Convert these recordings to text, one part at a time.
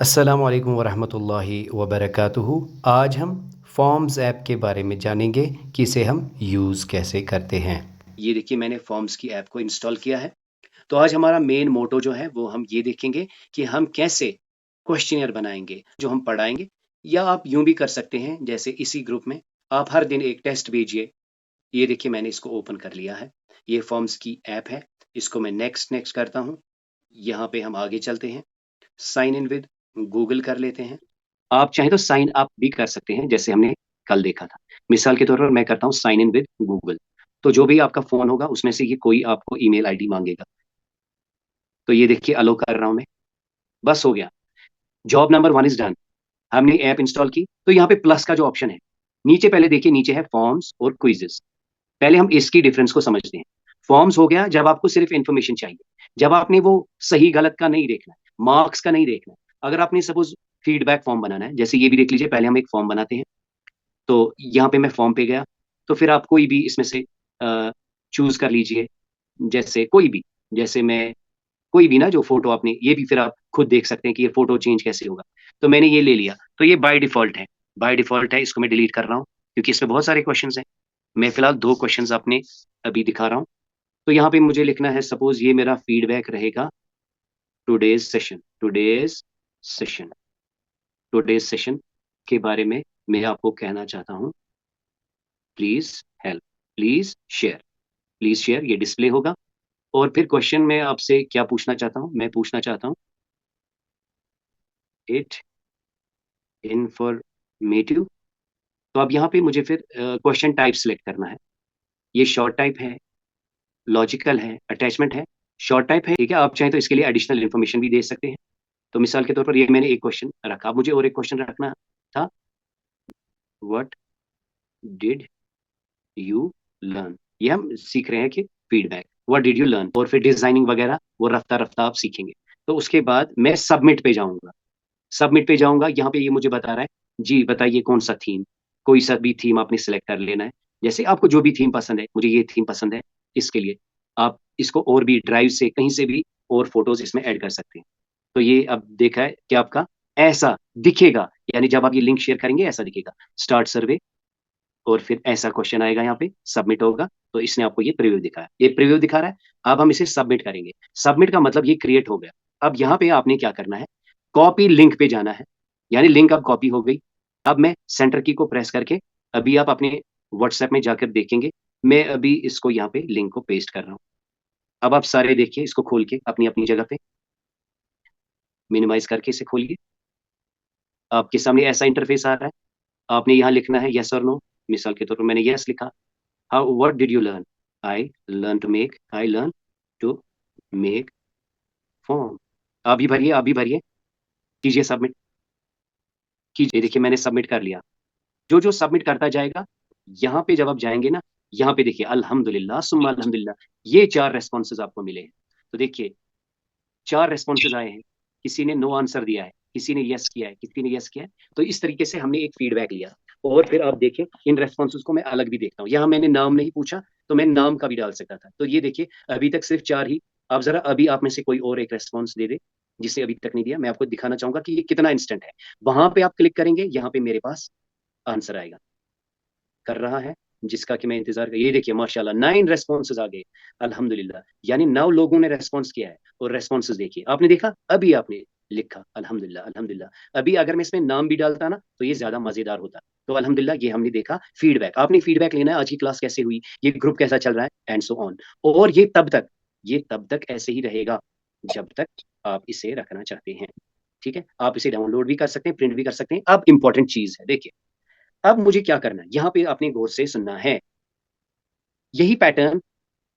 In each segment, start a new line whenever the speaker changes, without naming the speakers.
अस्सलामु अलैकुम वरहमतुल्लाहि वबरकातुहू। आज हम फॉर्म्स ऐप के बारे में जानेंगे कि इसे हम यूज़ कैसे करते हैं। ये देखिए मैंने फॉर्म्स की ऐप को इंस्टॉल किया है। तो आज हमारा मेन मोटो जो है वो हम ये देखेंगे कि हम कैसे क्वेश्चनियर बनाएंगे जो हम पढ़ाएंगे, या आप यूं भी कर सकते हैं जैसे इसी ग्रुप में आप हर दिन एक टेस्ट भेजिए। ये देखिए मैंने इसको ओपन कर लिया है। ये फॉर्म्स की ऐप है। इसको मैं नेक्स्ट नेक्स्ट करता हूँ। यहाँ पे हम आगे चलते हैं। साइन इन विद गूगल कर लेते हैं। आप चाहें तो साइन अप भी कर सकते हैं जैसे हमने कल देखा था। मिसाल के तौर पर मैं करता हूँ साइन इन विद गूगल। तो जो भी आपका फोन होगा उसमें से ये कोई आपको ईमेल आईडी मांगेगा। तो ये देखिए अलो कर रहा हूं मैं। बस हो गया। Job number 1 is done. हमने ऐप इंस्टॉल की तो यहाँ पे प्लस का जो ऑप्शन है नीचे, पहले देखिए नीचे है फॉर्म्स और क्विजेस। पहले हम इसकी डिफरेंस को समझते हैं। फॉर्म्स हो गया जब आपको सिर्फ इंफॉर्मेशन चाहिए, जब आपने वो सही गलत का नहीं देखना है, मार्क्स का नहीं देखना है। अगर आपने सपोज फीडबैक फॉर्म बनाना है, जैसे ये भी देख लीजिए, पहले हम एक फॉर्म बनाते हैं। तो यहाँ पे मैं फॉर्म पे गया। तो फिर आप कोई भी इसमें से चूज कर लीजिए, जैसे कोई भी, जैसे मैं कोई भी ना जो फोटो आपने, ये भी फिर आप खुद देख सकते हैं कि ये फोटो चेंज कैसे होगा। तो मैंने ये ले लिया, तो ये बाय डिफॉल्ट है। बाय डिफॉल्ट है, इसको मैं डिलीट कर रहा हूँ क्योंकि इसमें बहुत सारे क्वेश्चंस हैं। मैं फिलहाल 2 क्वेश्चंस आपने अभी दिखा रहा हूँ। तो यहाँ पे मुझे लिखना है, सपोज ये मेरा फीडबैक रहेगा। टुडेज सेशन टुडेज सेशन के बारे में मैं आपको कहना चाहता हूँ। Please help, please share, please share, ये डिस्प्ले होगा। और फिर क्वेश्चन में आपसे क्या पूछना चाहता हूँ, मैं पूछना चाहता हूँ इट इंफॉर्मेटिव। तो अब यहाँ पे मुझे फिर क्वेश्चन टाइप सेलेक्ट करना है। ये शॉर्ट टाइप है, लॉजिकल है, अटैचमेंट है। शॉर्ट टाइप है, ठीक है। आप चाहें तो इसके लिए एडिशनल इन्फॉर्मेशन भी दे सकते हैं। तो मिसाल के तौर पर ये मैंने एक क्वेश्चन रखा, अब मुझे और एक क्वेश्चन रखना था। What did you learn. ये हम सीख रहे हैं कि feedback, what did you learn, और फिर डिजाइनिंग वगैरह वो रफ्ता रफ्ता आप सीखेंगे। तो उसके बाद मैं सबमिट पे जाऊंगा। सबमिट पे जाऊंगा, यहाँ पे ये मुझे बता रहा है, जी बताइए कौन सा थीम। कोई सा भी थीम आपने सेलेक्ट कर लेना है। जैसे आपको जो भी थीम पसंद है, मुझे ये थीम पसंद है, इसके लिए आप इसको और भी ड्राइव से कहीं से भी और फोटोज इसमें ऐड कर सकते हैं। तो ये अब देखा है कि आपका ऐसा दिखेगा, यानी जब आप ये लिंक शेयर करेंगे ऐसा दिखेगा, स्टार्ट सर्वे। और फिर ऐसा क्वेश्चन आएगा, यहाँ पे सबमिट होगा। तो इसने आपको ये प्रीव्यू दिखाया, ये प्रीव्यू दिखा रहा है। अब हम इसे सबमिट करेंगे। सबमिट का मतलब ये क्रिएट हो गया। अब यहाँ पे आपने क्या करना है, कॉपी लिंक पे जाना है। यानी लिंक अब कॉपी हो गई। अब मैं सेंटर की को प्रेस करके, अभी आप अपने व्हाट्सएप में जाकर देखेंगे, मैं अभी इसको यहाँ पे लिंक को पेस्ट कर रहा हूँ। अब आप सारे देखिए, इसको खोल के अपनी अपनी जगह पे मिनिमाइज करके इसे खोलिए। आपके सामने ऐसा इंटरफेस आ रहा है। आपने यहाँ लिखना है यस और नो। मिसाल के तौर पर मैंने यस लिखा। How, what did you learn. I learn to make form. अभी भरिए, अभी भरिए, कीजिए सबमिट, कीजिए। देखिए मैंने सबमिट कर लिया। जो जो सबमिट करता जाएगा, यहाँ पे जब आप जाएंगे ना, यहाँ पे देखिए अल्हम्दुलिल्लाह सुम्मा अल्हम्दुलिल्लाह, ये 4 रेस्पॉन्सेज आपको मिले हैं। तो देखिए 4 रेस्पॉन्सेज आए हैं। किसी ने नो आंसर दिया है, किसी ने यस किया है, किसी ने यस किया है। तो इस तरीके से हमने एक फीडबैक लिया। और फिर आप देखिए इन रेस्पॉन्सेज को मैं अलग भी देखता हूँ। यहाँ मैंने नाम नहीं पूछा, तो मैं नाम का भी डाल सकता था। तो ये देखिए अभी तक सिर्फ 4 ही। आप जरा अभी आप में से कोई और एक रेस्पॉन्स दे दे जिसे अभी तक नहीं दिया। मैं आपको दिखाना चाहूंगा कि ये कितना इंस्टेंट है। वहां पे आप क्लिक करेंगे, यहाँ पे मेरे पास आंसर आएगा, कर रहा है, जिसका कि मैं इंतजार कर। ये देखिए माशाल्लाह 9 रेस्पॉन्सेज आ गए। अल्हम्दुलिल्लाह, यानी 9 लोगों ने रेस्पॉन्स किया है। और रेस्पॉन्सेज देखिए, आपने देखा अभी आपने लिखा अल्हम्दुलिल्लाह अल्हम्दुलिल्लाह। अभी अगर मैं इसमें नाम भी डालता ना तो ये ज्यादा मजेदार होता। तो अल्हम्दुलिल्लाह ये हमने देखा फीडबैक। आपने फीडबैक लेना है, आज की क्लास कैसे हुई, ये ग्रुप कैसा चल रहा है, एंड सो ऑन। और ये तब तक ऐसे ही रहेगा जब तक आप इसे रखना चाहते हैं। ठीक है, आप इसे डाउनलोड भी कर सकते हैं, प्रिंट भी कर सकते हैं। अब इंपॉर्टेंट चीज है, देखिए अब मुझे क्या करना है, यहाँ पे आपने गौर से सुनना है। यही पैटर्न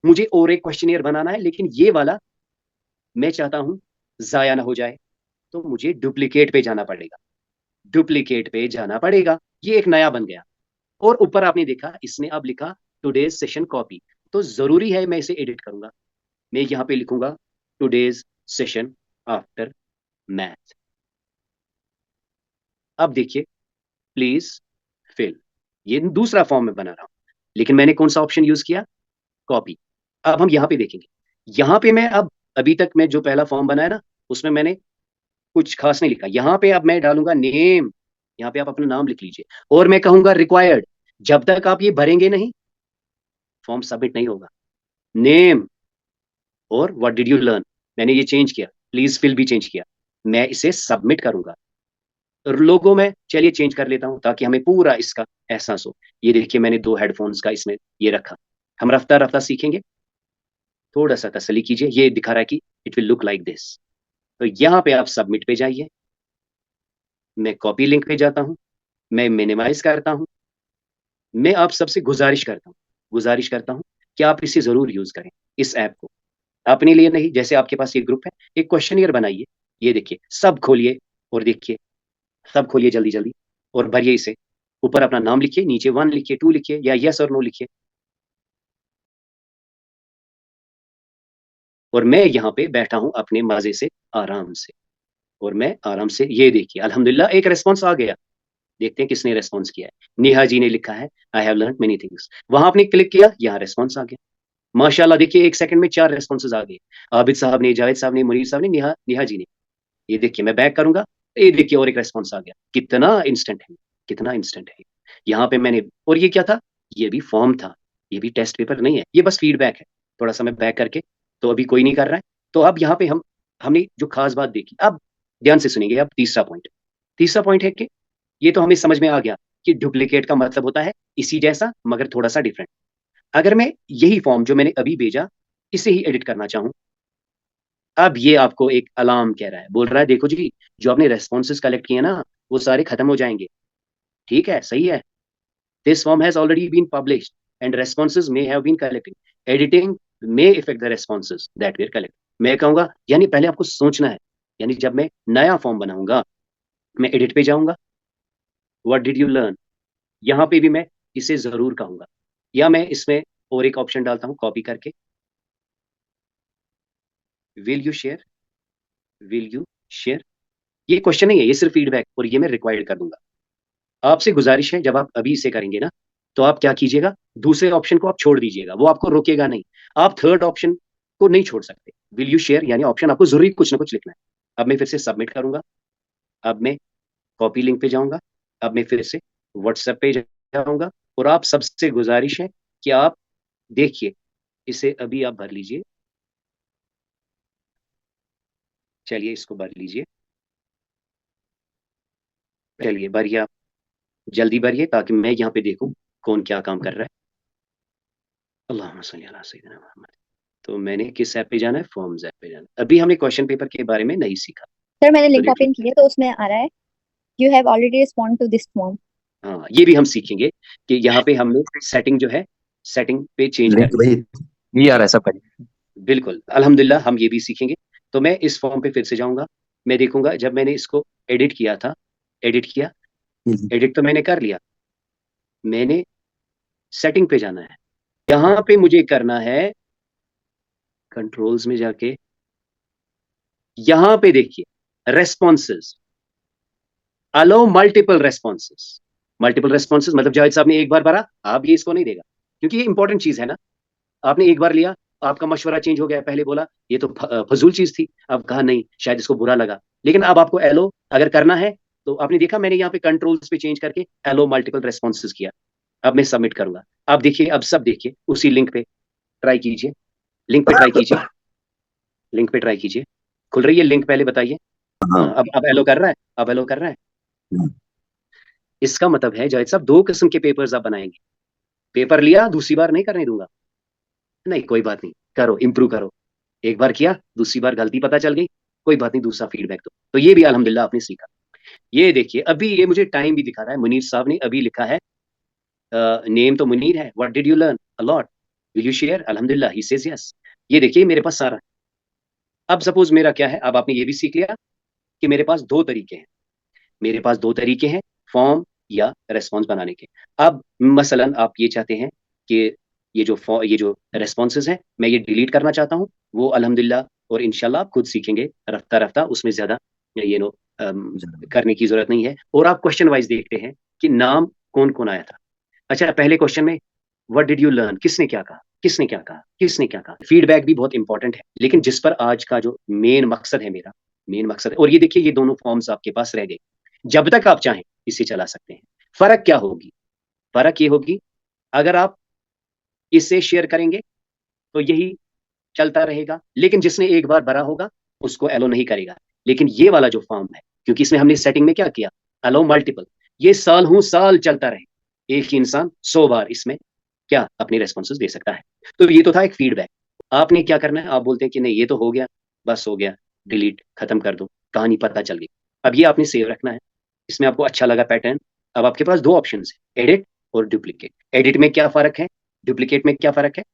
मुझे और एक क्वेश्चनियर बनाना है, लेकिन ये वाला मैं चाहता हूं जाया ना हो जाए। तो मुझे डुप्लीकेट पे जाना पड़ेगा। डुप्लीकेट पे जाना पड़ेगा। ये एक नया बन गया। और ऊपर आपने देखा इसने अब लिखा टुडेज सेशन कॉपी। तो जरूरी है मैं इसे एडिट करूंगा। मैं यहाँ पे लिखूंगा टुडेज सेशन आफ्टर मैथ। अब देखिए, प्लीज फिल। ये दूसरा फॉर्म में बना रहा हूं, लेकिन मैंने कौन सा ऑप्शन यूज किया, कॉपी। अब हम यहाँ पे देखेंगे। यहाँ पे मैं अब, अभी तक मैं जो पहला फॉर्म बनाया ना, उसमें मैंने कुछ खास नहीं लिखा। यहाँ पे अब मैं डालूंगा नेम, यहाँ पे आप अपना नाम लिख लीजिए, और मैं कहूंगा रिक्वायर्ड। जब तक आप ये भरेंगे नहीं, फॉर्म सबमिट नहीं होगा। नेम और व्हाट डिड यू लर्न, मैंने ये चेंज किया, प्लीज फिल भी चेंज किया, मैं इसे सबमिट करूंगा। और लोगों में चलिए चेंज कर लेता हूं ताकि हमें पूरा इसका एहसास हो। ये देखिए मैंने 2 हेडफोन्स का इसमें ये रखा। हम रफ्ता रफ्ता सीखेंगे, थोड़ा सा तसल्ली कीजिए। ये दिखा रहा है कि it will look like this. तो यहाँ पे आप सबमिट पे जाइए, मैं कॉपी लिंक पे जाता हूँ, मैं मिनिमाइज करता हूँ। मैं आप सबसे गुजारिश करता हूँ कि आप इसे जरूर यूज करें, इस ऐप को। अपने लिए नहीं, जैसे आपके पास ये ग्रुप है, एक क्वेश्चनियर बनाइए। ये देखिए, सब खोलिए और देखिए, सब खोलिए जल्दी जल्दी और भरिए इसे। ऊपर अपना नाम लिखिए, नीचे 1 लिखिए, 2 लिखिए, या यस और नो लिखिए। और मैं यहाँ पे बैठा हूँ अपने मजे से, आराम से। और मैं आराम से, ये देखिए अल्हम्दुलिल्लाह एक रेस्पॉन्स आ गया। देखते हैं किसने रेस्पॉन्स किया है। नेहा जी ने लिखा है, I have learn many things. वहां आपने क्लिक किया, यहाँ रेस्पॉन्स आ गया। माशाल्लाह, देखिए 1 सेकंड में 4 रेस्पॉन्सेज आ गए। आबिद साहब ने, जावेद साहब ने, मुनीर साहब ने, नेहा नेहा जी ने। ये देखिए मैं बैक करूंगा, ये देखिए और एक रेस्पॉन्स आ गया। कितना इंस्टेंट है, कितना इंस्टेंट है। यहाँ पे मैंने, और ये क्या था, ये भी फॉर्म था, ये भी टेस्ट पेपर नहीं है, ये बस फीडबैक है। थोड़ा सा मैं बैक करके, तो अभी कोई नहीं कर रहा है। तो अब यहाँ पे हमने जो खास बात देखी, अब ध्यान से सुनेंगे। अब तीसरा पॉइंट है कि ये तो हमें समझ में आ गया कि डुप्लीकेट का मतलब होता है इसी जैसा मगर थोड़ा सा डिफरेंट। अगर मैं यही फॉर्म जो मैंने अभी भेजा, इसे ही एडिट करना चाहूँ, अब ये आपको एक अलार्म कह रहा है, बोल रहा है देखो जी, जो आपने रेस्पॉन्सेज कलेक्ट किए ना, वो सारे खत्म हो जाएंगे। ठीक है, सही है। This form has already been published and responses may have been collected. Editing may affect the responses that were collect. मैं कहूंगा, यानी पहले आपको सोचना है। यानी जब मैं नया फॉर्म बनाऊंगा, मैं एडिट पे जाऊंगा, व्हाट डिड यू लर्न, यहाँ पे भी मैं इसे जरूर कहूंगा। या मैं इसमें और एक ऑप्शन डालता हूँ कॉपी करके, will you share, will you share. ये क्वेश्चन नहीं है, ये सिर्फ फीडबैक, और ये मैं रिक्वायर्ड कर दूंगा। आपसे गुजारिश है, जब आप अभी इसे करेंगे ना, तो आप क्या कीजिएगा, दूसरे ऑप्शन को आप छोड़ दीजिएगा, वो आपको रोकेगा नहीं। आप थर्ड ऑप्शन को नहीं छोड़ सकते। विल यू शेयर यानी ऑप्शन आपको जरूरी कुछ ना कुछ लिखना है। अब मैं फिर से सबमिट करूंगा, अब मैं कॉपी लिंक पे जाऊंगा, अब मैं फिर से व्हाट्सएप पे जाऊंगा। और आप सबसे गुजारिश है कि आप देखिए, इसे अभी आप भर लीजिए। चलिए इसको भर लीजिए, चलिए भरिए आप, जल्दी भरिए ताकि मैं यहाँ पे देखूं कौन क्या काम कर रहा है। अल्लाहुम्मा सल्ली अला सय्यिदिना मुहम्मद। तो मैंने किस ऐप पे जाना है, फॉर्म्स ऐप पे जाना है। अभी हमने क्वेश्चन पेपर के बारे में नहीं सीखा।
सर मैंने
तो
लिंक
देखिए,
ओपन किया तो उसमें आ रहा है you have already respond to this form.
हाँ ये भी हम सीखेंगे कि यहाँ पे हमने सेटिंग जो है, सेटिंग पे चेंज
लिंक
करनी
भाई ये आ रहा है सबका।
है। बिल्कुल अल्हम्दुलिल्लाह, हम ये भी सीखेंगे। तो मैं इस फॉर्म पे फिर से जाऊंगा, मैं देखूंगा जब मैंने इसको एडिट किया था, एडिट किया, एडिट तो मैंने कर लिया। मैंने सेटिंग पे जाना है, यहाँ पे मुझे करना है कंट्रोल्स में जाके, यहाँ पे देखिए रेस्पॉन्सेज, अलो मल्टीपल रेस्पॉन्सेज। मल्टीपल रेस्पॉन्सेज मतलब जावेद साहब ने एक बार भरा, आप ये इसको नहीं देगा, क्योंकि ये इंपॉर्टेंट चीज है ना। आपने एक बार लिया, आपका मशवरा चेंज हो गया, पहले बोला ये तो फजूल चीज थी, अब कहा नहीं शायद इसको बुरा लगा। लेकिन अब आपको एलो अगर करना है, तो आपने देखा मैंने यहाँ पे कंट्रोल्स पे चेंज करके एलो मल्टीपल रेस्पॉन्सेज किया। अब मैं सबमिट करूंगा। अब देखिए, अब सब देखिए उसी लिंक पे ट्राई कीजिए, लिंक पे ट्राई कीजिए, लिंक पे ट्राई कीजिए। खुल रही है लिंक, पहले बताइए।
हाँ।
हाँ, अब एलो कर रहा है, अब एलो कर रहा है। इसका मतलब है जाहिद साहब 2 किस्म के पेपर्स आप बनाएंगे। पेपर लिया, दूसरी बार नहीं करने दूंगा। नहीं कोई बात नहीं, करो, इम्प्रूव करो। एक बार किया, दूसरी बार गलती पता चल गई, कोई बात नहीं, दूसरा फीडबैक दो। तो ये भी अल्हम्दुलिल्लाह आपने सीखा। ये देखिए, अभी ये मुझे टाइम भी दिखा रहा है। मुनीर साहब ने अभी लिखा है, नेम तो मुनीर है, what did you learn a lot, will you share, अल्हम्दुलिल्लाह ही सेज यस। ये देखिए मेरे पास सारा। अब सपोज मेरा क्या है, अब आपने ये भी सीख लिया कि मेरे पास 2 तरीके हैं। मेरे पास 2 तरीके हैं फॉर्म या रेस्पॉन्स बनाने के। अब मसलन आप ये चाहते हैं कि ये जो रेस्पॉन्सेज हैं, मैं ये डिलीट करना चाहता हूँ, वो अल्हम्दुलिल्लाह और इंशाल्लाह आप खुद सीखेंगे रफ्ता रफ्ता, उसमें ज्यादा ये नो करने की जरूरत नहीं है। और आप क्वेश्चन वाइज देखते हैं कि नाम कौन कौन आया था। अच्छा, पहले क्वेश्चन में व्हाट डिड यू लर्न, किसने क्या कहा, किसने क्या कहा, किसने क्या कहा। फीडबैक भी बहुत इंपॉर्टेंट है, लेकिन जिस पर आज का जो मेन मकसद है मेरा, मेन मकसद है। और ये देखिए, ये दोनों फॉर्म्स आपके पास रह गए, जब तक आप चाहें इसे चला सकते हैं। फर्क क्या होगी? फर्क ये होगी, अगर आप इसे शेयर करेंगे तो यही चलता रहेगा, लेकिन जिसने एक बार भरा होगा उसको एलो नहीं करेगा। लेकिन ये वाला जो फॉर्म है, क्योंकि इसमें हमने सेटिंग में क्या किया, अलो मल्टीपल, ये साल हूं साल चलता रहे, एक ही इंसान 100 बार इसमें क्या अपनी रेस्पॉन्सेज दे सकता है। तो ये तो था एक फीडबैक। आपने क्या करना है, आप बोलते हैं कि नहीं ये तो हो गया, बस हो गया, डिलीट खत्म कर दो, कहानी पता चल गई। अब ये आपने सेव रखना है। इसमें आपको अच्छा लगा पैटर्न। अब आपके पास दो ऑप्शन है, एडिट और डुप्लीकेट। एडिट में क्या फर्क है, डुप्लीकेट में क्या फर्क है?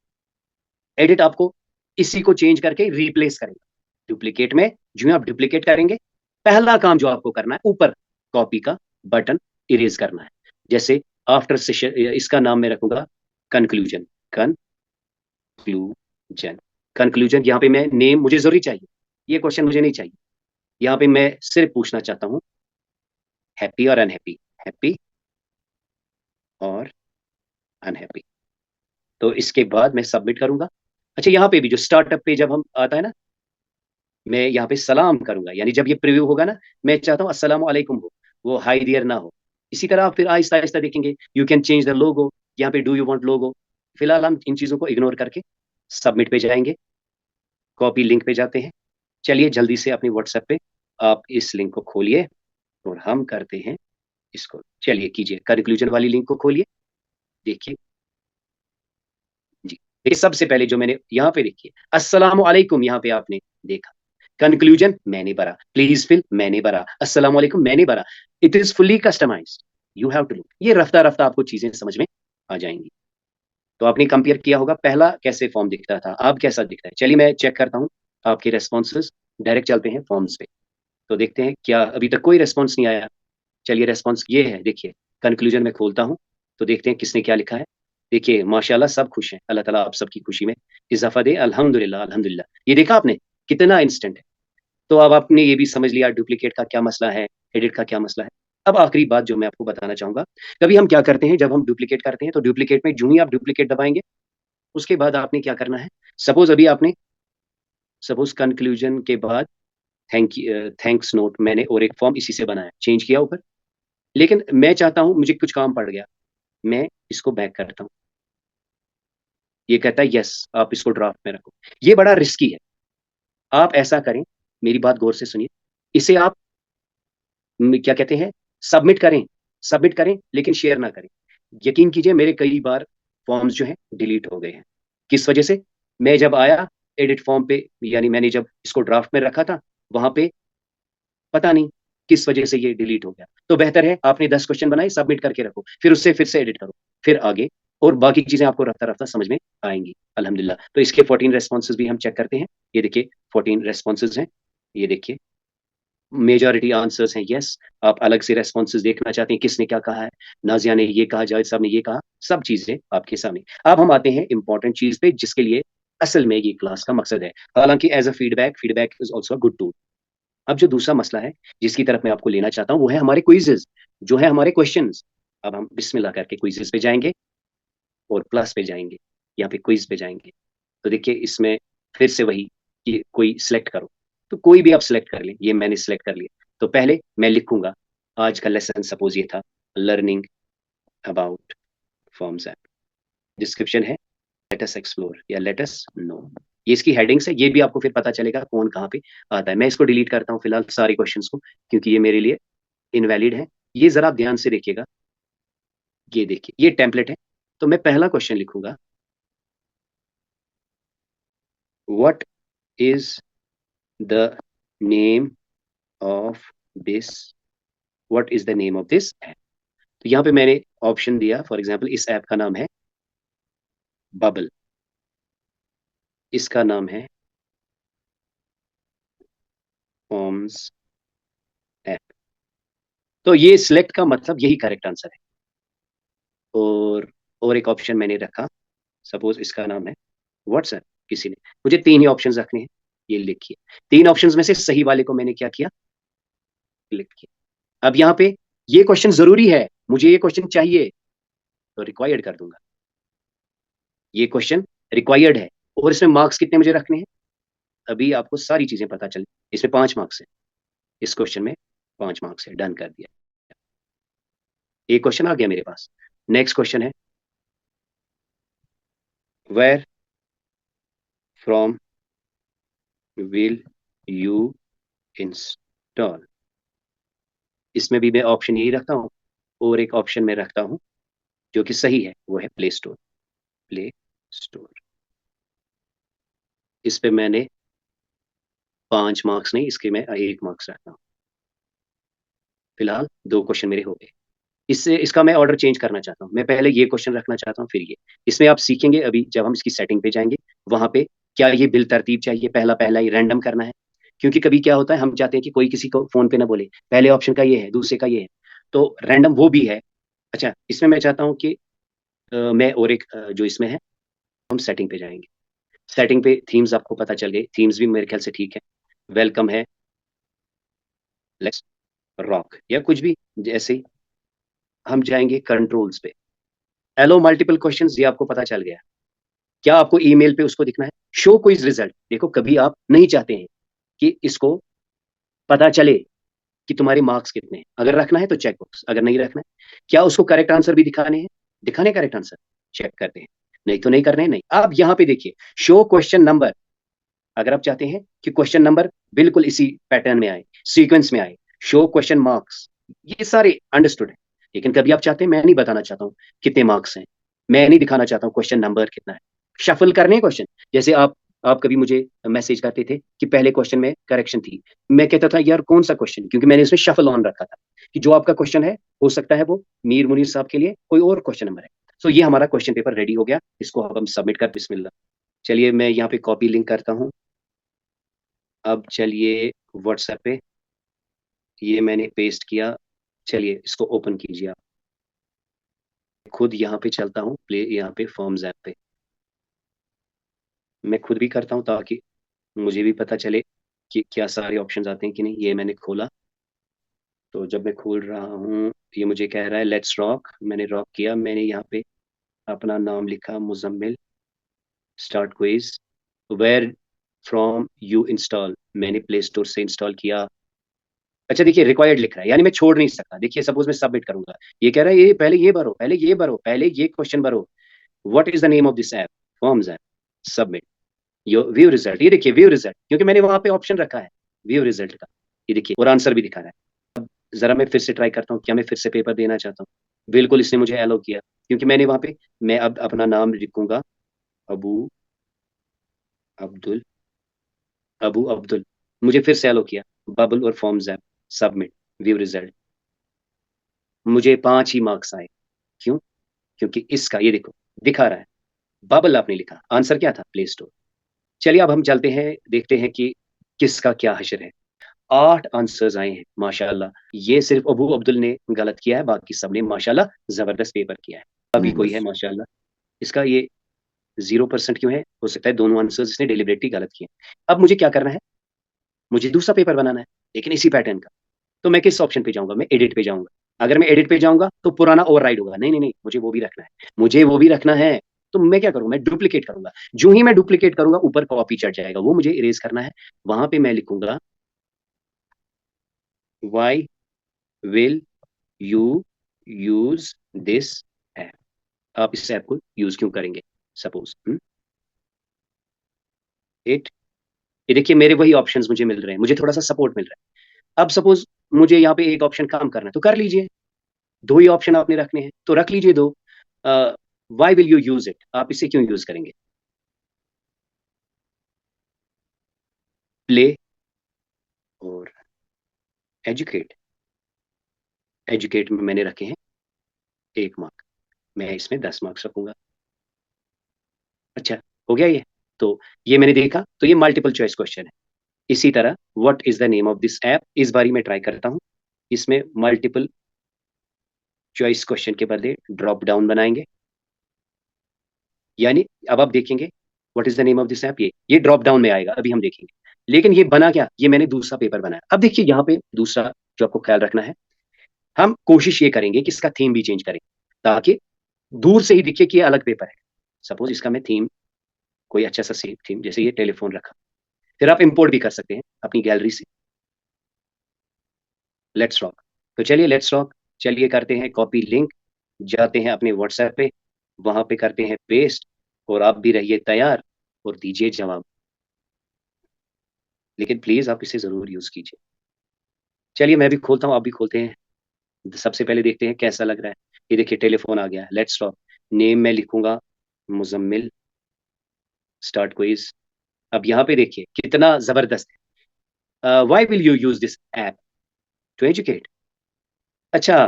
एडिट आपको इसी को चेंज करके रिप्लेस करेगा। डुप्लीकेट में जो आप डुप्लीकेट करेंगे, पहला काम जो आपको करना है, ऊपर कॉपी का बटन इरेज करना है। जैसे आफ्टर सेशन, इसका नाम मैं रखूंगा कंक्लूजन। Conclusion, conclusion. यहाँ पे मैं नेम मुझे जरूरी चाहिए, ये क्वेश्चन मुझे नहीं चाहिए। यहाँ पे मैं सिर्फ पूछना चाहता हूँ हैप्पी और अनहैप्पी, हैप्पी और अनहैप्पी। तो इसके बाद मैं सबमिट करूंगा। अच्छा, यहाँ पे भी जो स्टार्टअप पे जब हम आता है ना, मैं यहाँ पे सलाम करूंगा, यानी जब ये प्रीव्यू होगा ना, मैं चाहता हूँ अस्सलाम वालेकुम हो, वो हाई डियर ना हो। इसी तरह आप फिर आहिस्ता आहिस्ता देखेंगे, you can change the logo, यहाँ पे डू यू वांट लोगो। फिलहाल हम इन चीजों को इग्नोर करके सबमिट पे जाएंगे, कॉपी लिंक पे जाते हैं। चलिए जल्दी से अपनी व्हाट्सएप पे आप इस लिंक को खोलिए और हम करते हैं इसको। चलिए कीजिए, कंक्लूजन वाली लिंक को खोलिए, देखिए जी। देखिए सबसे पहले जो मैंने यहाँ पे देखिए अस्सलाम वालेकुम, यहाँ पे आपने देखा कंक्लूजन मैंने भरा, प्लीज फिल मैंने भरा, अस्सलाम वालेकुम मैंने भरा। It is fully customized, you have to look. ये रफ्ता रफ्ता आपको चीजें समझ में आ जाएंगी। तो आपने कंपेयर किया होगा, पहला कैसे फॉर्म दिखता था, अब कैसा दिखता है। चलिए मैं चेक करता हूँ आपके रेस्पॉन्सेज। डायरेक्ट चलते हैं फॉर्म्स पे, तो देखते हैं क्या अभी तक कोई रेस्पॉन्स नहीं आया। चलिए रेस्पॉन्स ये है, देखिए कंक्लूजन में खोलता हूँ तो देखते हैं किसने क्या लिखा है। देखिए माशाल्लाह सब खुश हैं, अल्लाह ताला आप सबकी खुशी में इजाफा दे, अल्हम्दुलिल्लाह अल्हम्दुलिल्लाह। ये देखा आपने कितना इंस्टेंट है। तो अब आपने ये भी समझ लिया डुप्लीकेट का क्या मसला है, एडिट का क्या मसला है। अब आखिरी बात जो मैं आपको बताना चाहूंगा, कभी हम क्या करते हैं जब हम डुप्लीकेट करते हैं, तो डुप्लीकेट में जो ही आप डुप्लीकेट दबाएंगे, उसके बाद आपने क्या करना है। सपोज अभी आपने, सपोज कंक्लूजन के बाद थैंक्स नोट मैंने और एक फॉर्म इसी से बनाया, चेंज किया ऊपर। लेकिन मैं चाहता हूं, मुझे कुछ काम पड़ गया, मैं इसको बैक करता हूं। ये कहता है यस आप इसको ड्राफ्ट में रखो। ये बड़ा रिस्की है। आप ऐसा करें, मेरी बात गौर से सुनिए, इसे आप क्या कहते हैं, सबमिट करें। सबमिट करें लेकिन शेयर ना करें। यकीन कीजिए मेरे कई बार फॉर्म्स जो हैं डिलीट हो गए हैं। किस वजह से? मैं जब आया एडिट फॉर्म पे, यानी मैंने जब इसको ड्राफ्ट में रखा था, वहां पे पता नहीं किस वजह से ये डिलीट हो गया। तो बेहतर है आपने 10 क्वेश्चन बनाए, सबमिट करके रखो, फिर उससे फिर से एडिट करो, फिर आगे, और बाकी चीजें आपको रफ्ता रफ्ता समझ में आएंगी अल्हम्दुलिल्लाह। तो इसके 14 रेस्पॉन्सेज भी हम चेक करते हैं। ये देखिए 14 रेस्पॉन्सेज हैं, ये देखिए मेजॉरिटी आंसर्स हैं यस। आप अलग से रेस्पॉन्सेज देखना चाहते हैं किसने क्या कहा है, नाजिया ने ये कहा, जावेद साहब ने ये कहा, सब चीजें आपके सामने। अब हम आते हैं इंपॉर्टेंट चीज पे, जिसके लिए असल में ये क्लास का मकसद है। हालांकि as a feedback, feedback is also good tool. अब जो दूसरा मसला है जिसकी तरफ मैं आपको लेना चाहता हूँ, वो है हमारे क्विजेज, जो है हमारे क्वेश्चंस। अब हम बिस्मिल्लाह करके क्विजेज पे जाएंगे और प्लस पे जाएंगे, यहाँ पे क्विज पे जाएंगे। तो देखिए इसमें फिर से वही कि कोई सिलेक्ट करो, तो कोई भी आप सिलेक्ट कर लें, ये मैंने सिलेक्ट कर लिया। तो पहले मैं लिखूंगा आज का लेसन, सपोज ये था learning about forms app. Description है लेट अस एक्सप्लोर या लेट अस नो। ये इसकी हेडिंग्स है, ये भी आपको फिर पता चलेगा कौन कहाँ पे आता है। मैं इसको डिलीट करता हूँ फिलहाल सारे क्वेश्चंस को, क्योंकि ये मेरे लिए इनवैलिड है। ये जरा आप ध्यान से देखिएगा, ये देखिए ये टेम्पलेट है। तो मैं पहला क्वेश्चन लिखूंगा, what is the name of this, what is the name of this app. तो यहाँ पे मैंने ऑप्शन दिया, फॉर एग्जाम्पल इस ऐप का नाम है बबल, इसका नाम है फॉर्म्स ऐप। तो ये सिलेक्ट का मतलब यही करेक्ट आंसर है। और एक ऑप्शन मैंने रखा, सपोज इसका नाम है व्हाट्सएप। किसी ने, मुझे तीन ही ऑप्शंस रखने हैं, ये लिखिए। तीन ऑप्शंस में से सही वाले को मैंने क्या किया, क्लिक किया। अब यहाँ पे ये क्वेश्चन जरूरी है, मुझे ये क्वेश्चन चाहिए, तो रिक्वायर्ड कर दूंगा। ये क्वेश्चन रिक्वायर्ड है। और इसमें मार्क्स कितने मुझे रखने हैं, अभी आपको सारी चीजें पता चल। इसमें 5 मार्क्स है, इस क्वेश्चन में 5 मार्क्स है, डन कर दिया। एक क्वेश्चन आ गया मेरे पास। नेक्स्ट क्वेश्चन है, where from will you install. इसमें भी मैं ऑप्शन यही रखता हूँ, और एक ऑप्शन में रखता हूँ जो कि सही है, वो है प्ले स्टोर। प्ले स्टोर, इस पे मैंने 5 मार्क्स नहीं, इसके मैं 1 मार्क्स रखता हूँ। फिलहाल 2 क्वेश्चन मेरे हो गए। इससे इसका मैं ऑर्डर चेंज करना चाहता हूँ। मैं पहले ये क्वेश्चन रखना चाहता हूँ, फिर ये। इसमें आप सीखेंगे अभी जब हम इसकी सेटिंग पे जाएंगे, वहां पे क्या ये बिल तरतीब चाहिए, पहला पहला ही रैंडम करना है। क्योंकि कभी क्या होता है, हम चाहते हैं कि कोई किसी को फोन पे ना बोले पहले ऑप्शन का ये है, दूसरे का ये है, तो रैंडम वो भी है। अच्छा, इसमें मैं चाहता हूँ कि मैं और एक जो इसमें है, हम सेटिंग पे जाएंगे। सेटिंग पे थीम्स आपको पता चल गई, थीम्स भी मेरे ख्याल से ठीक है। वेलकम है, लेट्स रॉक, या कुछ भी जैसे ही। हम जाएंगे कंट्रोल्स पे, एलो मल्टीपल क्वेश्चंस, ये आपको पता चल गया। क्या आपको ईमेल पे उसको दिखना है, शो क्विज रिजल्ट। देखो कभी आप नहीं चाहते हैं कि इसको पता चले कि तुम्हारे मार्क्स कितने हैं, अगर रखना है तो चेक बॉक्स, अगर नहीं रखना है, क्या उसको करेक्ट आंसर भी दिखाने हैं, दिखाने करेक्ट आंसर, चेक करते हैं। नहीं तो नहीं करने, नहीं। आप यहाँ पे देखिए, शो क्वेश्चन नंबर, अगर आप चाहते हैं कि क्वेश्चन नंबर बिल्कुल इसी पैटर्न में आए, सीक्वेंस में आए, शो क्वेश्चन मार्क्स, ये सारे अंडरस्टूड है। लेकिन कभी आप चाहते हैं, मैं नहीं बताना चाहता हूँ कितने मार्क्स हैं, मैं नहीं दिखाना चाहता हूँ क्वेश्चन नंबर कितना है, शफल करने क्वेश्चन। जैसे आप कभी मुझे मैसेज करते थे कि पहले क्वेश्चन में करेक्शन थी, मैं कहता था यार कौन सा क्वेश्चन, क्योंकि मैंने इसमें शफल ऑन रखा था कि जो आपका क्वेश्चन है, हो सकता है वो मीर मुनीर साहब के लिए कोई और क्वेश्चन नंबर है। सो ये हमारा क्वेश्चन पेपर रेडी हो गया, इसको अब हम सबमिट कर, बिस्मिल्लाह। चलिए मैं यहाँ पे कॉपी लिंक करता हूँ। अब चलिए व्हाट्सएप पे, ये मैंने पेस्ट किया। चलिए इसको ओपन कीजिए आप। खुद यहाँ पे चलता हूँ, प्ले यहाँ पे फॉर्म्स ऐप पे मैं खुद भी करता हूँ, ताकि मुझे भी पता चले कि क्या सारे ऑप्शंस आते हैं कि नहीं। ये मैंने खोला, तो जब मैं खोल रहा हूँ, ये मुझे कह रहा है लेट्स रॉक। मैंने रॉक किया, मैंने यहाँ पे अपना नाम लिखा, Muzammil, start quiz, where from you install, मैंने प्ले स्टोर से इंस्टॉल किया। अच्छा देखिए, रिक्वायर्ड लिख रहा है, यानी मैं छोड़ नहीं सकता। देखिए सपोज मैं सबमिट करूंगा, ये कह रहा है ये पहले ये भरो, पहले ये भरो, पहले ये क्वेश्चन भरो, what is the name of this app, forms app, submit your view result. ये देखिए व्यू रिजल्ट, क्योंकि मैंने वहां पे ऑप्शन रखा है व्यू रिजल्ट का, ये देखिए, और आंसर भी दिखा रहा है। अब जरा मैं फिर से ट्राई करता हूँ, क्या मैं फिर से पेपर देना चाहता हूँ। बिल्कुल इसने मुझे अलाउ किया, क्योंकि मैंने वहां पे, मैं अब अपना नाम लिखूंगा, अबू अब्दुल, अबू अब्दुल। मुझे फिर से अलाउ किया, बबल और forms app, submit view result. मुझे 5 ही मार्क्स आए। क्यों? क्योंकि इसका ये देखो दिखा रहा है, बबल आपने लिखा, आंसर क्या था, प्ले स्टोर। चलिए अब हम चलते हैं, देखते हैं कि किसका क्या हशर है। 8 आंसर्स आए हैं माशाल्लाह। ये सिर्फ अबू अब्दुल ने गलत किया है, बाकी सबने माशाल्लाह जबरदस्त पेपर किया है। अभी कोई है माशाल्लाह, इसका ये 0% क्यों है, हो सकता है दोनों आंसर्स इसने डिलिबरेटली गलत किए। अब मुझे क्या करना है, मुझे दूसरा पेपर बनाना है, लेकिन इसी पैटर्न का। तो मैं किस ऑप्शन पे जाऊंगा, मैं एडिट पे जाऊंगा। अगर मैं एडिट पे जाऊंगा तो पुराना ओवरराइड होगा, नहीं नहीं नहीं, मुझे वो भी रखना है, मुझे वो भी रखना है। तो मैं क्या करूंगा, मैं डुप्लीकेट करूंगा। जो ही मैं डुप्लीकेट करूंगा, ऊपर कॉपी चढ़ जाएगा, वो मुझे इरेज करना है। वहां पे मैं लिखूंगा, why will you use this app. आप इस ऐप को यूज क्यों करेंगे, सपोज इट। ये देखिए मेरे वही ऑप्शंस मुझे मिल रहे हैं, मुझे थोड़ा सा सपोर्ट मिल रहा है। अब सपोज मुझे यहाँ पे एक ऑप्शन काम करना है, तो कर लीजिए। 2 ही ऑप्शन आपने रखने हैं, तो रख लीजिए 2। Why will you use it, आप इसे क्यों यूज करेंगे। प्ले और एजुकेट। एजुकेट में मैंने रखे हैं 1 मार्क, मैं इसमें 10 मार्क्स रखूंगा। अच्छा, हो गया ये। तो ये मैंने देखा, तो ये मल्टीपल चॉइस क्वेश्चन है। इसी तरह what is the name of this app, इस बारी मैं ट्राई करता हूँ। इसमें मल्टीपल चॉइस क्वेश्चन के बदले ड्रॉप डाउन बनाएंगे, यानी अब आप देखेंगे what is the name of this app, ये ड्रॉप डाउन में आएगा, अभी हम देखेंगे। लेकिन ये बना क्या, ये मैंने दूसरा पेपर बनाया। अब देखिए यहाँ पे दूसरा जो आपको ख्याल रखना है, हम कोशिश ये करेंगे कि इसका थीम भी चेंज करें, ताकि दूर से ही दिखे कि ये अलग पेपर है। सपोज इसका मैं थीम, कोई अच्छा सा थीम, जैसे ये टेलीफोन रखा, फिर आप इंपोर्ट भी कर सकते हैं अपनी गैलरी से। Let's rock. तो चलिए लेट्स रॉक, चलिए करते हैं कॉपी लिंक, जाते हैं अपने व्हाट्सएप पे, वहां पे करते हैं पेस्ट, और आप भी रहिए तैयार और दीजिए जवाब, लेकिन प्लीज आप इसे जरूर यूज कीजिए। चलिए मैं भी खोलता हूँ, आप भी खोलते हैं। सबसे पहले देखते हैं कैसा लग रहा है। ये देखिए टेलीफोन आ गया, लेट्स रॉक। नेम मैं लिखूंगा मुजम्मिल, स्टार्ट क्विज। अब यहाँ पे देखिए कितना जबरदस्त है। Why will you use this app? To educate. अच्छा,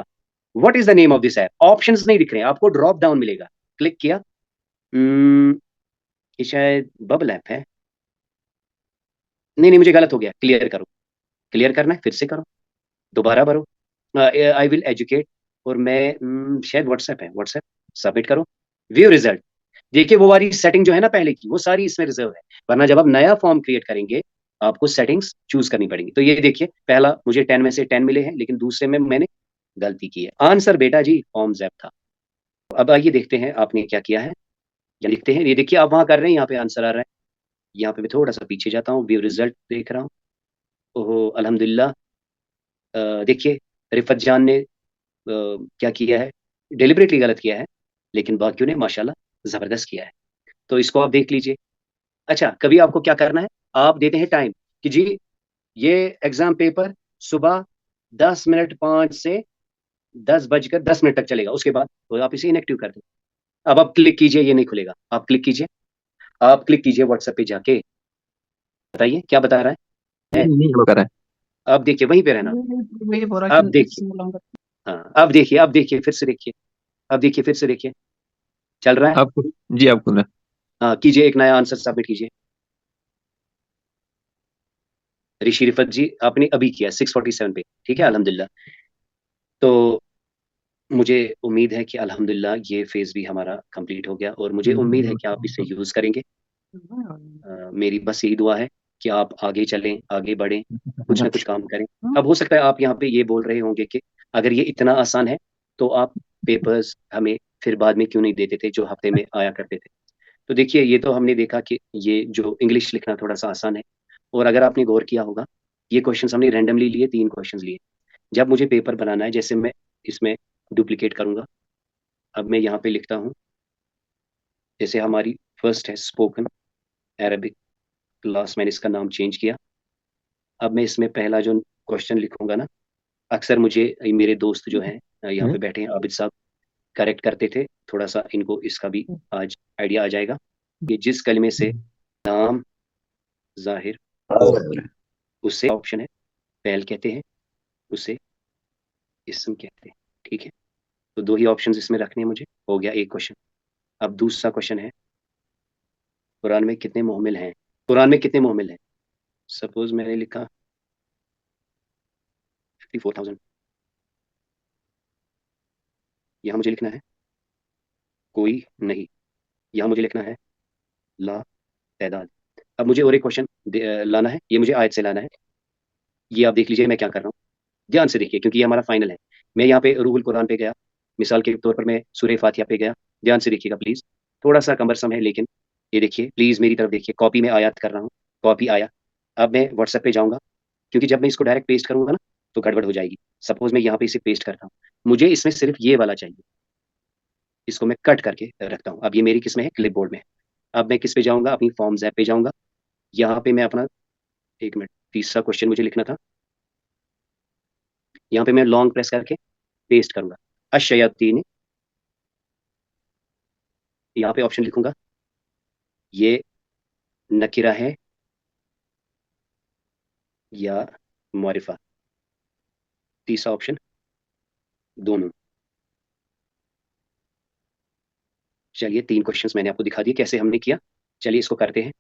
what is the name of this app? Options नहीं दिख रहे हैं आपको, ड्रॉप डाउन मिलेगा। क्लिक किया। Hmm, ये शायद बबल ऐप है। नहीं नहीं, मुझे गलत हो गया, क्लियर करो। क्लियर करना है, फिर से करो, दोबारा भरो। आई विल एजुकेट, और मैं शायद व्हाट्सएप है, व्हाट्सएप। सबमिट करो, व्यू रिजल्ट। देखिए वो वाली सेटिंग जो है ना पहले की, वो सारी इसमें रिजर्व है, वरना जब आप नया फॉर्म क्रिएट करेंगे आपको सेटिंग्स चूज करनी पड़ेगी। तो ये देखिए पहला मुझे 10 में से 10 मिले हैं, लेकिन दूसरे में मैंने गलती की है। आंसर बेटा जी फॉर्म जैप था। अब आइए देखते हैं आपने क्या किया है, या लिखते हैं। ये देखिए आप वहां कर रहे हैं, यहाँ पे आंसर आ रहा है। यहाँ पे मैं थोड़ा सा पीछे जाता हूँ, व्यू रिजल्ट देख रहा हूँ। ओहो अल्हम्दुलिल्लाह। देखिए रिफत जान ने क्या किया है, डिलिबरेटली गलत किया है, लेकिन बाकियों ने माशाल्लाह जबरदस्त किया है। तो इसको आप देख लीजिए। अच्छा, कभी आपको क्या करना है, आप देते हैं टाइम कि जी ये एग्जाम पेपर सुबह 10 मिनट 5 से 10 बजकर 10 मिनट तक चलेगा, उसके बाद तो आप इसे इनएक्टिव कर दें। अब आप क्लिक कीजिए, ये नहीं खुलेगा, आप क्लिक कीजिए। आप क्लिक कीजिए व्हाट्सएप पे जाके, बताइए क्या बता रहा है।
नहीं नहीं होगा रहा
अब देखिए वहीं पे रहना।
है बोला
अब देखिए, हाँ अब देखिए, अब देखिए फिर से देखिए, अब देखिए फिर से देखिए, चल रहा है।
आपको। जी आपको ना।
हाँ कीजिए, एक नया आंसर सबमिट कीजिए। ऋषि रिफत जी आपने अभी किया 6:47 पे, ठीक है अल्हम्दुलिल्लाह। तो मुझे उम्मीद है कि अल्हम्दुलिल्लाह ये फेज भी हमारा कंप्लीट हो गया, और मुझे उम्मीद है कि आप इसे यूज़ करेंगे। मेरी बस यही दुआ है कि आप आगे चलें, आगे बढ़ें, कुछ ना कुछ काम करें। अब हो सकता है आप यहाँ पे ये बोल रहे होंगे कि अगर ये इतना आसान है तो आप पेपर्स हमें फिर बाद में क्यों नहीं देते थे जो हफ्ते में आया करते थे। तो देखिए ये तो हमने देखा कि ये जो इंग्लिश लिखना थोड़ा सा आसान है, और अगर आपने गौर किया होगा ये क्वेश्चन हमने रैंडमली लिए, 3 क्वेश्चन लिए। जब मुझे पेपर बनाना है, जैसे मैं इसमें डुप्लीकेट करूंगा, अब मैं यहाँ पे लिखता हूँ, जैसे हमारी फर्स्ट है स्पोकन अरबिक क्लास, मैंने इसका नाम चेंज किया। अब मैं इसमें पहला जो क्वेश्चन लिखूंगा ना, अक्सर मुझे मेरे दोस्त जो हैं यहाँ पे बैठे हैं आबिद साहब, करेक्ट करते थे, थोड़ा सा इनको इसका भी आज आइडिया आ जाएगा कि जिस कलमे से नाम जाहिर हो, उससे ऑप्शन है पहल कहते हैं, उसे इसम कहते हैं, ठीक है। तो 2 ही ऑप्शंस इसमें रखने हैं मुझे, हो गया एक क्वेश्चन। अब दूसरा क्वेश्चन है, कुरान में कितने मोहमिल हैं? कुरान में कितने मोहमिल हैं? सपोज मैंने लिखा 54,000, यहाँ मुझे लिखना है कोई नहीं, यहाँ मुझे लिखना है ला तादाद। अब मुझे और एक क्वेश्चन लाना है, ये मुझे आयत से लाना है। ये आप देख लीजिए मैं क्या कर रहा हूँ, ध्यान से देखिए क्योंकि ये हमारा फाइनल है। मैं यहाँ पे रूहुल कुरान पे गया, मिसाल के तौर पर मैं सूरह फातिहा पे गया। ध्यान से देखिएगा प्लीज, थोड़ा सा कमरसम है लेकिन ये देखिए प्लीज मेरी तरफ देखिए, कॉपी में आयात कर रहा हूँ, कॉपी आया। अब मैं व्हाट्सएप पे जाऊंगा, क्योंकि जब मैं इसको डायरेक्ट पेस्ट करूंगा ना तो गड़बड़ हो जाएगी। सपोज मैं यहाँ पे इसे पेस्ट करता हूँ, मुझे इसमें सिर्फ ये वाला चाहिए, इसको मैं कट करके रखता हूँ। अब ये मेरी किस में है, क्लिप बोर्ड में है। अब मैं किस पे जाऊंगा, अपनी फॉर्म्स ऐप पे जाऊंगा। यहाँ पे मैं अपना, एक मिनट, तीसरा क्वेश्चन मुझे लिखना था, यहाँ पे मैं लॉन्ग प्रेस करके पेस्ट करूंगा। अशयातीन, यहाँ पे ऑप्शन लिखूंगा, ये नकिरा है या मारिफा, तीसरा ऑप्शन दोनों। चलिए 3 क्वेश्चंस मैंने आपको दिखा दिए कैसे हमने किया। चलिए इसको करते हैं।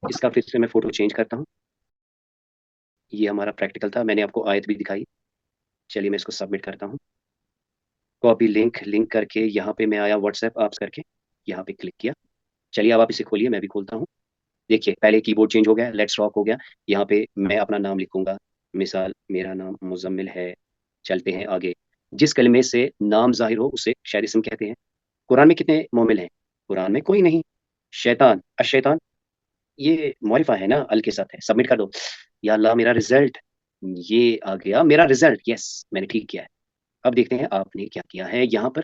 इसका फिर से मैं फोटो चेंज करता हूँ। ये हमारा प्रैक्टिकल था, मैंने आपको आयत भी दिखाई। चलिए मैं इसको सबमिट करता हूँ। कॉपी लिंक, लिंक करके यहाँ पे मैं आया, व्हाट्सएप आप करके यहाँ पे क्लिक किया। चलिए अब आप इसे खोलिए, मैं भी खोलता हूँ। देखिए पहले कीबोर्ड चेंज हो गया, लेट्स रॉक हो गया। यहाँ पे मैं अपना नाम लिखूंगा, मिसाल मेरा नाम मुजम्मिल है। चलते हैं आगे। जिस कलमे से नाम जाहिर हो उसे शायद इसम कहते हैं। कुरान में कितने मोमिल हैं? कुरान में कोई नहीं। शैतान, अशैतान, ये मौरिफा है ना, अल के साथ है। सबमिट कर दो। या अल्लाह मेरा रिजल्ट, ये आ गया मेरा रिजल्ट। यस, मैंने ठीक किया है। अब देखते हैं आपने क्या किया है यहाँ पर।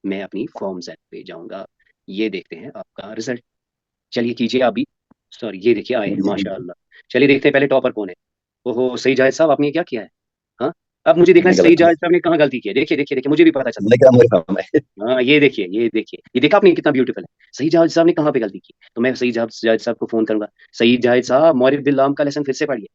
मैं अपनी फॉर्म सेट पे जाऊंगा। ये देखते हैं आपका रिजल्ट। चलिए कीजिए अभी। सॉरी, ये देखिए आए हैं
जी जी।
माशाल्लाह। चलिए देखते हैं पहले टॉपर कौन है। ओहो, सही जाहिद साहब, आपने क्या किया है? हाँ, अब मुझे देखना है
मैंने
सही
गलत किया।
जाहिद साहब ने कहाँ गलती की है। देखिए देखिए देखिए, मुझे भी पता चलता
लेकिन मेरे काम है।
है। हाँ, ये देखिए ये देखिए, ये देखा आपने कितना ब्यूटीफुल है। सही जाहिद साहब ने कहाँ पे गलती की, तो मैं सही जाहिद साहब को फोन करूंगा। सही जाहिद साहब, मौरिद बिल लाम का लेसन फिर से पढ़िए।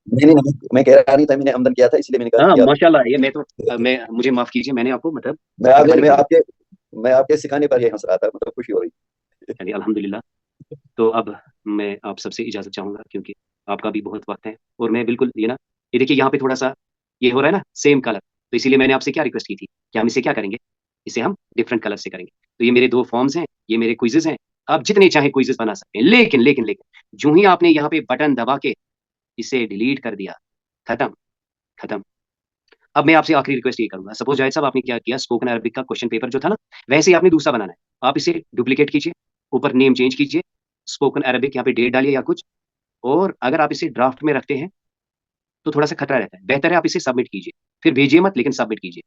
नहीं नहीं नहीं, मैं कह रहा नहीं था, मैंने हमदन किया था इसलिए मैंने कहा
हाँ
कि आप।
माशाल्लाह, ये मैं तो मैं मुझे माफ कीजिए, मैंने आपको मतलब
मैं आप,
मेहरबानी
मैं
कर दी।
आपके मैं आपके सिखाने पर ये हंस रहा था, मतलब खुशी हो रही।
चलिए अल्हम्दुलिल्लाह। तो अब मैं आप सबसे इजाजत चाहूंगा, क्योंकि आपका भी बहुत वक्त है। और मैं बिल्कुल ये ना, ये देखिए यहाँ पे थोड़ा सा ये हो रहा है ना सेम कलर, तो इसीलिए मैंने आपसे क्या रिक्वेस्ट की थी कि हम इसे क्या करेंगे, इसे हम डिफरेंट कलर से करेंगे। तो ये मेरे दो फॉर्म्स हैं, ये मेरे क्विजेज हैं। आप जितने चाहे क्विजेज बना सकते हैं, लेकिन लेकिन लेकिन जो ही आपने यहाँ पे बटन दबा के इसे डिलीट कर दिया, खत्म, खत्म। अब मैं आपसे आखिरी रिक्वेस्ट ये करूंगा, सपोज जाहिद साहब आपने क्या किया, स्पोकन अरबिक का क्वेश्चन पेपर जो था ना, वैसे ही आपने दूसरा बनाना है। आप इसे डुप्लीकेट कीजिए, ऊपर नेम चेंज कीजिए, स्पोकन अरबिक यहाँ पे डेट डालिए या कुछ। और अगर आप इसे ड्राफ्ट में रखते हैं तो थोड़ा सा खतरा रहता है, बेहतर है आप इसे सबमिट कीजिए। फिर भेजिए मत, लेकिन सबमिट कीजिए,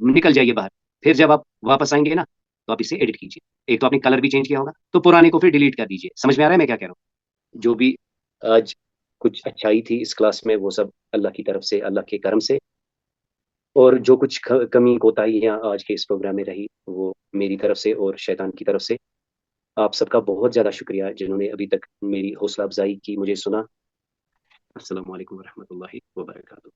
निकल जाइए बाहर। फिर जब आप वापस आएंगे ना, तो आप इसे एडिट कीजिए। एक तो आपने कलर भी चेंज किया होगा, तो पुराने को फिर डिलीट कर दीजिए। समझ में आ रहा है मैं क्या कह रहा हूँ? जो भी आज कुछ अच्छाई थी इस क्लास में, वो सब अल्लाह की तरफ से, अल्लाह के करम से। और जो कुछ कमी कोताहियाँ आज के इस प्रोग्राम में रही, वो मेरी तरफ से और शैतान की तरफ से। आप सबका बहुत ज़्यादा शुक्रिया जिन्होंने अभी तक मेरी हौसला अफजाई की, मुझे सुना। अस्सलाम वालेकुम वरहमतुल्लाहि वबरकातुहू।